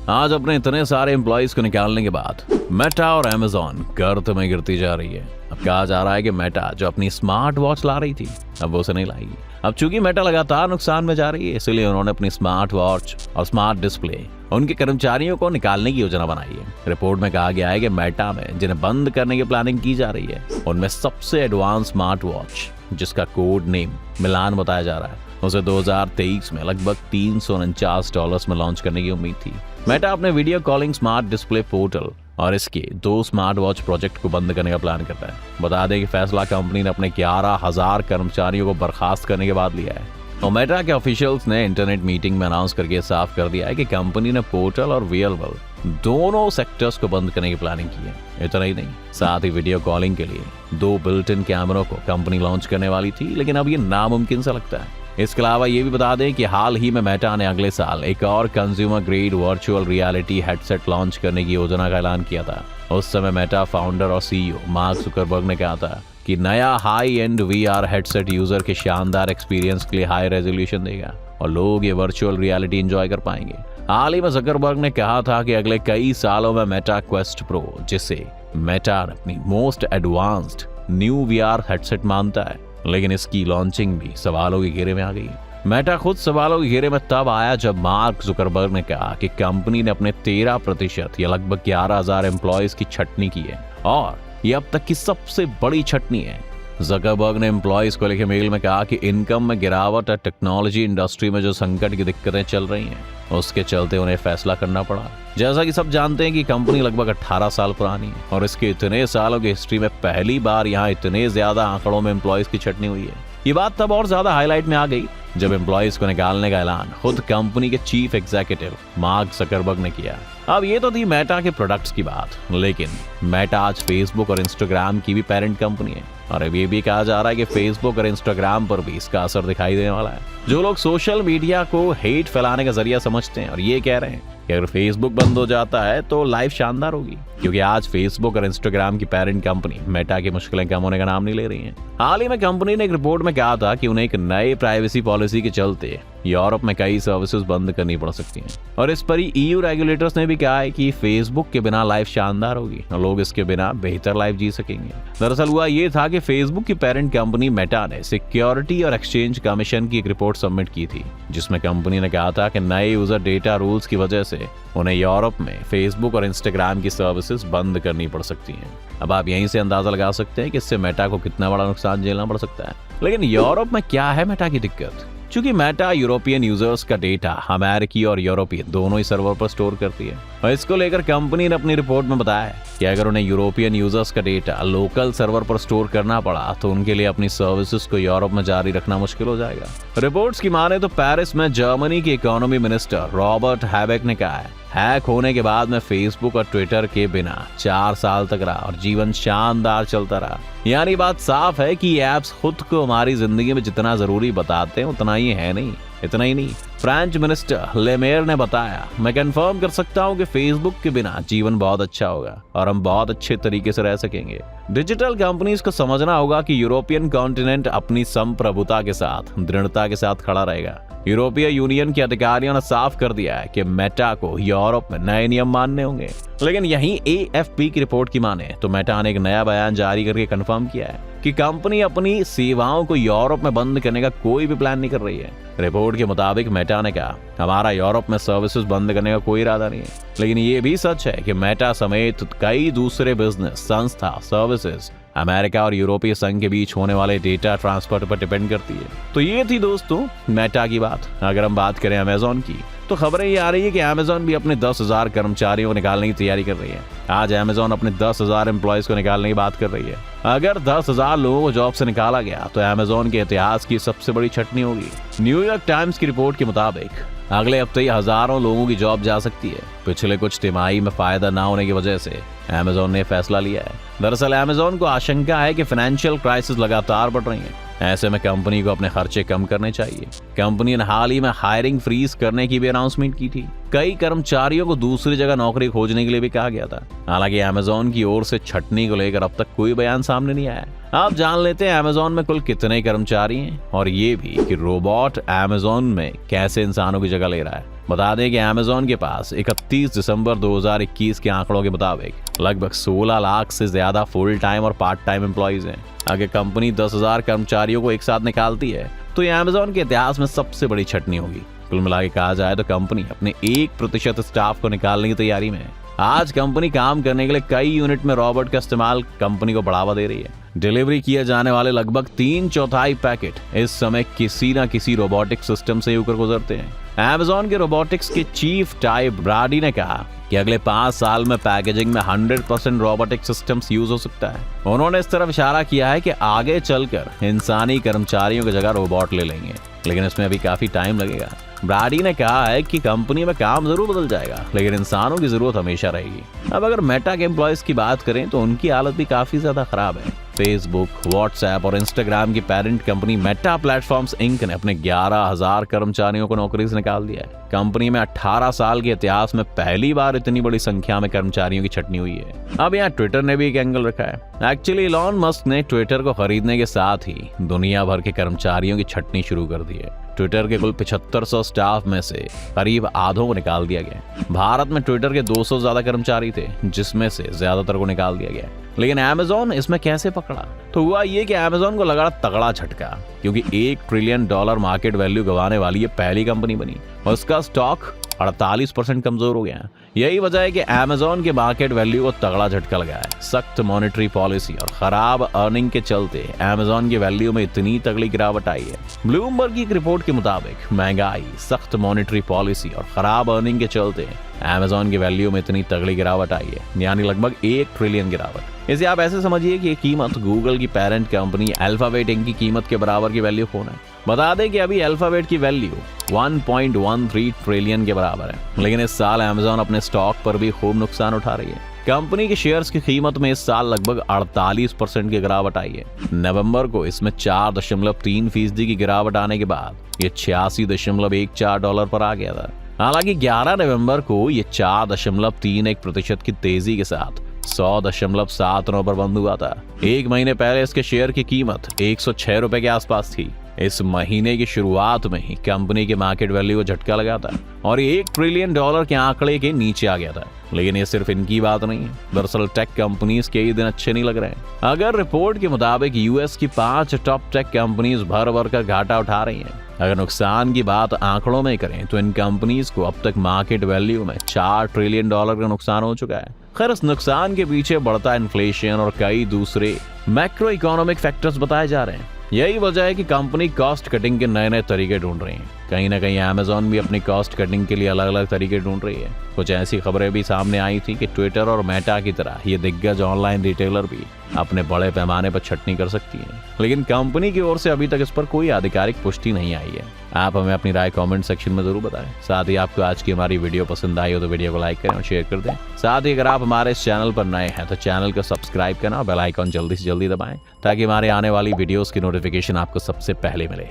आज अपने इतने सारे एम्प्लॉइज को निकालने के बाद मेटा और अमेजॉन गर्त में गिरती जा रही है। अब कहा जा रहा है कि मेटा जो अपनी स्मार्ट वॉच ला रही थी, अब वो उसे नहीं लाएगी। अब चूंकि मेटा लगातार नुकसान में जा रही है, इसलिए उन्होंने अपनी स्मार्ट वॉच और स्मार्ट डिस्प्ले उनके कर्मचारियों को निकालने की योजना बनाई है। रिपोर्ट में कहा गया है कि मेटा में जिन्हें बंद करने की प्लानिंग की जा रही है, उनमें सबसे एडवांस स्मार्ट वॉच, जिसका कोड नेम मिलान बताया जा रहा है, उसे 2023 में लगभग $349 में लॉन्च करने की उम्मीद थी। मेटा अपने video calling smart display portal और इसके 2 स्मार्ट वॉच प्रोजेक्ट को बंद करने का प्लान करता है। बता दें कि फैसला कंपनी ने अपने 11,000 कर्मचारियों को बर्खास्त करने के बाद लिया है। और मेटा के ऑफिशियल्स ने इंटरनेट मीटिंग में अनाउंस करके साफ कर दिया है कि कंपनी ने पोर्टल और वियरेबल दोनों सेक्टर्स को बंद करने की प्लानिंग की है। इतना ही नहीं, साथ ही वीडियो कॉलिंग के लिए 2 बिल्ट इन कैमरों को कंपनी लॉन्च करने वाली थी, लेकिन अब ये नामुमकिन सा लगता है। इसके अलावा ये भी बता दें कि हाल ही में मेटा ने अगले साल एक और consumer grade virtual reality headset launch करने की योजना का ऐलान किया था। उस समय मेटा फाउंडर और सीईओ मार्क जुकरबर्ग ने कहा था कि नया high and VR headset user के शानदार एक्सपीरियंस के लिए हाई रेजोल्यूशन देगा और लोग ये वर्चुअल रियलिटी एंजॉय कर पाएंगे। हाल ही में जुकरबर्ग ने कहा था कि अगले कई सालों में मेटा क्वेस्ट प्रो, जिसे मेटा अपनी most advanced new VR headset मानता है, लेकिन इसकी लॉन्चिंग भी सवालों के घेरे में आ गई। मेटा खुद सवालों के घेरे में तब आया जब मार्क जुकरबर्ग ने कहा कि कंपनी ने अपने 13% या लगभग 11,000 एम्प्लॉयज की छटनी की है और ये अब तक की सबसे बड़ी छटनी है। जुकरबर्ग ने एम्प्लॉयज को लिखे मेल में कहा कि इनकम में गिरावट और टेक्नोलॉजी इंडस्ट्री में जो संकट की दिक्कतें चल रही हैं, उसके चलते उन्हें फैसला करना पड़ा। जैसा कि सब जानते हैं कि कंपनी लगभग 18 साल पुरानी है और इसके इतने सालों की हिस्ट्री में पहली बार यहाँ इतने ज्यादा आंकड़ों में एम्प्लॉयज की छटनी हुई है। ये बात तब और ज्यादा हाईलाइट में आ गई जब एम्प्लॉयज को निकालने का ऐलान खुद कंपनी के चीफ एग्जीक्यूटिव मार्क जुकरबर्ग ने किया। अब ये तो थी मेटा के प्रोडक्ट्स की बात, लेकिन मेटा आज फेसबुक और इंस्टाग्राम की भी पेरेंट कंपनी है और अब ये भी कहा जा रहा है कि फेसबुक और इंस्टाग्राम पर भी इसका असर दिखाई देने वाला है। जो लोग सोशल मीडिया को हेट फैलाने का जरिया समझते हैं और ये कह रहे हैं कि अगर फेसबुक बंद हो जाता है तो लाइफ शानदार होगी, क्योंकि आज फेसबुक और इंस्टाग्राम की पेरेंट कंपनी मेटा की मुश्किलें कम होने का नाम नहीं ले रही हैं। हाल ही में कंपनी ने एक रिपोर्ट में कहा था कि उन्हें एक नए प्राइवेसी पॉलिसी के चलते यूरोप में कई सर्विसेज बंद करनी पड़ सकती हैं और इस पर ही ईयू रेगुलेटर्स ने भी कहा है कि फेसबुक के बिना लाइफ शानदार होगी और लोग इसके बिना बेहतर लाइफ जी सकेंगे। दरअसल हुआ ये था कि फेसबुक की पेरेंट कंपनी मेटा ने सिक्योरिटी और एक्सचेंज कमीशन की एक रिपोर्ट सबमिट की थी, जिसमें कंपनी ने कहा था कि नए यूजर डेटा रूल्स की वजह से उन्हें यूरोप में फेसबुक और इंस्टाग्राम की सर्विसेज बंद करनी पड़ सकती हैं। अब आप यहीं से अंदाजा लगा सकते हैं कि इससे मेटा को कितना बड़ा नुकसान झेलना पड़ सकता है। लेकिन यूरोप में क्या है मेटा की दिक्कत? चूंकि मेटा यूरोपियन यूजर्स का डेटा अमेरिकी और यूरोपियन दोनों ही सर्वर पर स्टोर करती है और इसको लेकर कंपनी ने अपनी रिपोर्ट में बताया है कि अगर उन्हें यूरोपियन यूजर्स का डेटा लोकल सर्वर पर स्टोर करना पड़ा तो उनके लिए अपनी सर्विसेज को यूरोप में जारी रखना मुश्किल हो जाएगा। रिपोर्ट्स की माने तो पेरिस में जर्मनी के इकोनॉमी मिनिस्टर रॉबर्ट हैबेक ने कहा है, हैक होने के बाद में फेसबुक और ट्विटर के बिना 4 साल तक रहा और जीवन शानदार चलता रहा। यानी बात साफ है कि ये ऐप्स खुद को हमारी जिंदगी में जितना जरूरी बताते हैं उतना ही है नहीं। इतना ही नहीं, फ्रेंच मिनिस्टर लेमेयर ने बताया, मैं कंफर्म कर सकता हूं कि फेसबुक के बिना जीवन बहुत अच्छा होगा और हम बहुत अच्छे तरीके से रह सकेंगे। डिजिटल कंपनीज को समझना होगा कि यूरोपियन कॉन्टिनेंट अपनी संप्रभुता के साथ दृढ़ता के साथ खड़ा रहेगा। यूरोपीय यूनियन के अधिकारियों ने साफ कर दिया है कि मेटा को यूरोप में नए नियम मानने होंगे, लेकिन यहीं एएफपी की रिपोर्ट की माने तो मेटा ने एक नया बयान जारी करके कंफर्म किया है कि कंपनी अपनी सेवाओं को यूरोप में बंद करने का कोई भी प्लान नहीं कर रही है। रिपोर्ट के मुताबिक मेटा ने कहा, हमारा यूरोप में सर्विसेज बंद करने का कोई इरादा नहीं है, लेकिन ये भी सच है कि मेटा समेत कई दूसरे बिजनेस संस्था सर्विसेज अमेरिका और यूरोपीय संघ के बीच होने वाले डेटा ट्रांसफर पर डिपेंड करती है। तो ये थी दोस्तों मेटा की बात। अगर हम बात करें अमेजॉन की, तो खबरें ये आ रही है कि अमेजॉन भी अपने 10,000 कर्मचारियों को निकालने की तैयारी कर रही है। आज अमेजॉन अपने 10,000 एम्प्लॉयज को निकालने की बात कर रही है। अगर 10,000 लोगों को जॉब से निकाला गया तो अमेजॉन के इतिहास की सबसे बड़ी छटनी होगी। न्यूयॉर्क टाइम्स की रिपोर्ट के मुताबिक अगले हफ्ते ही हजारों लोगों की जॉब जा सकती है। पिछले कुछ तिमाही में फायदा ना होने की वजह से अमेजॉन ने फैसला लिया है। दरअसल अमेजॉन को आशंका है कि फाइनेंशियल क्राइसिस लगातार बढ़ रही है। ऐसे में कंपनी को अपने खर्चे कम करने चाहिए। कंपनी ने हाल ही में हायरिंग फ्रीज करने की भी अनाउंसमेंट की थी। कई कर्मचारियों को दूसरी जगह नौकरी खोजने के लिए भी कहा गया था। हालांकि अमेजॉन की ओर से छटनी को लेकर अब तक कोई बयान सामने नहीं आया। आप जान लेते हैं अमेजॉन में कुल कितने कर्मचारी हैं और ये भी कि रोबोट अमेजॉन में कैसे इंसानों की जगह ले रहा है। बता दें कि अमेजॉन के पास 31 दिसंबर 2021 के आंकड़ों के मुताबिक लगभग 16 लाख से ज्यादा फुल टाइम और पार्ट टाइम एम्प्लॉइज हैं। अगर कंपनी 10,000 कर्मचारियों को एक साथ निकालती है तो यह अमेजॉन के इतिहास में सबसे बड़ी छटनी होगी। कुल मिला के कहा जाए तो कंपनी अपने 1% स्टाफ को निकालने की तैयारी में है। आज कंपनी काम करने के लिए कई यूनिट में रोबोट का इस्तेमाल कंपनी को बढ़ावा दे रही है। डिलीवरी किए जाने वाले लगभग 3/4 पैकेट इस समय किसी न किसी रोबोटिक सिस्टम से होकर गुजरते हैं। अमेजॉन के रोबोटिक्स के चीफ टाई ब्राडी ने कहा कि अगले 5 साल में पैकेजिंग में 100% रोबोटिक सिस्टम्स यूज हो सकता है। उन्होंने इस तरफ इशारा किया है कि आगे चलकर इंसानी कर्मचारियों की जगह रोबोट ले लेंगे, लेकिन इसमें अभी काफी टाइम लगेगा। ब्राडी ने कहा है कि कंपनी में काम जरूर बदल जाएगा, लेकिन इंसानों की जरूरत हमेशा रहेगी। अब अगर मेटा के एम्प्लॉयज की बात करें तो उनकी हालत भी काफी ज्यादा खराब है। फेसबुक, व्हाट्सएप और इंस्टाग्राम की parent company Meta Platforms Inc ने अपने 11,000 कर्मचारियों को नौकरी से निकाल दिया है। कंपनी में 18 साल के इतिहास में पहली बार इतनी बड़ी संख्या में कर्मचारियों की छटनी हुई है। अब यहाँ ट्विटर ने भी एक एंगल रखा है। एक्चुअली इलॉन मस्क ने ट्विटर को खरीदने के साथ ही दुनिया भर के कर्मचारियों की छटनी शुरू कर दी है। ट्विटर के कुल 7500 स्टाफ में से करीब आधों को निकाल दिया गया। भारत में ट्विटर के 200 से ज्यादा कर्मचारी थे, जिसमें से ज्यादातर को निकाल दिया गया। लेकिन अमेजॉन इसमें कैसे पकड़ा? तो हुआ ये कि अमेजॉन को लगा तगड़ा झटका, क्योंकि $1 ट्रिलियन मार्केट वैल्यू गंवाने वाली ये पहली कंपनी बनी और उसका स्टॉक 48% कमजोर हो गया। यही वजह है कि अमेजॉन के मार्केट वैल्यू को तगड़ा झटका लगा है। सख्त मॉनेटरी पॉलिसी और खराब अर्निंग के चलते अमेजॉन की वैल्यू में इतनी तगड़ी गिरावट आई है। ब्लूमबर्ग की एक रिपोर्ट के मुताबिक महंगाई, सख्त मॉनेटरी पॉलिसी और खराब अर्निंग के चलते अमेजॉन की वैल्यू में इतनी तगड़ी गिरावट आई है, यानी लगभग 1 ट्रिलियन गिरावट। इसे आप ऐसे समझिए कि ये कीमत गूगल की पेरेंट कंपनी अल्फाबेट इंक की कीमत के बराबर की वैल्यू फोन है। बता दें कि अभी अल्फाबेट की वैल्यू 1.13 ट्रिलियन के बराबर है, लेकिन इस साल अमेजॉन अपने स्टॉक पर भी खूब नुकसान उठा रही है। कंपनी के शेयर्स की कीमत में इस साल लगभग 48% की गिरावट आई है। नवंबर को इसमें 4.3% की गिरावट आने के बाद ये $86.14 पर आ गया था। हालांकि 11 नवंबर को ये 4.31% की तेजी के साथ 100.79 पर बंद हुआ था। एक महीने पहले इसके शेयर की कीमत 106 रुपए के आसपास थी। इस महीने की शुरुआत में ही कंपनी के मार्केट वैल्यू को झटका लगा था और ये $1 ट्रिलियन के आंकड़े के नीचे आ गया था। लेकिन ये सिर्फ इनकी बात नहीं है, दरअसल टेक कंपनीज के ही दिन अच्छे नहीं लग रहे हैं। अगर रिपोर्ट के मुताबिक यूएस की 5 टॉप टेक कंपनीज भर भर कर घाटा उठा रही हैं। अगर नुकसान की बात आंकड़ों में करें तो इन कंपनीज को अब तक मार्केट वैल्यू में $4 ट्रिलियन का नुकसान हो चुका है। खैर, इस नुकसान के पीछे बढ़ता इन्फ्लेशन और कई दूसरे मैक्रो इकोनॉमिक फैक्टर्स बताए जा रहे हैं। यही वजह है कि कंपनी कॉस्ट कटिंग के नए नए तरीके ढूंढ रही है। कहीं ना कहीं अमेजॉन भी अपनी कॉस्ट कटिंग के लिए अलग अलग तरीके ढूंढ रही है। कुछ ऐसी खबरें भी सामने आई थी कि ट्विटर और मेटा की तरह ये दिग्गज ऑनलाइन रिटेलर भी अपने बड़े पैमाने पर छटनी कर सकती है, लेकिन कंपनी की ओर से अभी तक इस पर कोई आधिकारिक पुष्टि नहीं आई है। आप हमें अपनी राय कमेंट सेक्शन में जरूर बताएं। साथ ही आपको आज की हमारी वीडियो पसंद आई हो तो वीडियो को लाइक करें और शेयर कर दें। साथ ही अगर आप हमारे इस चैनल पर नए हैं तो चैनल को सब्सक्राइब करना और बेल आइकॉन जल्दी से जल्दी दबाएं, ताकि हमारे आने वाली वीडियोस की नोटिफिकेशन आपको सबसे पहले मिले।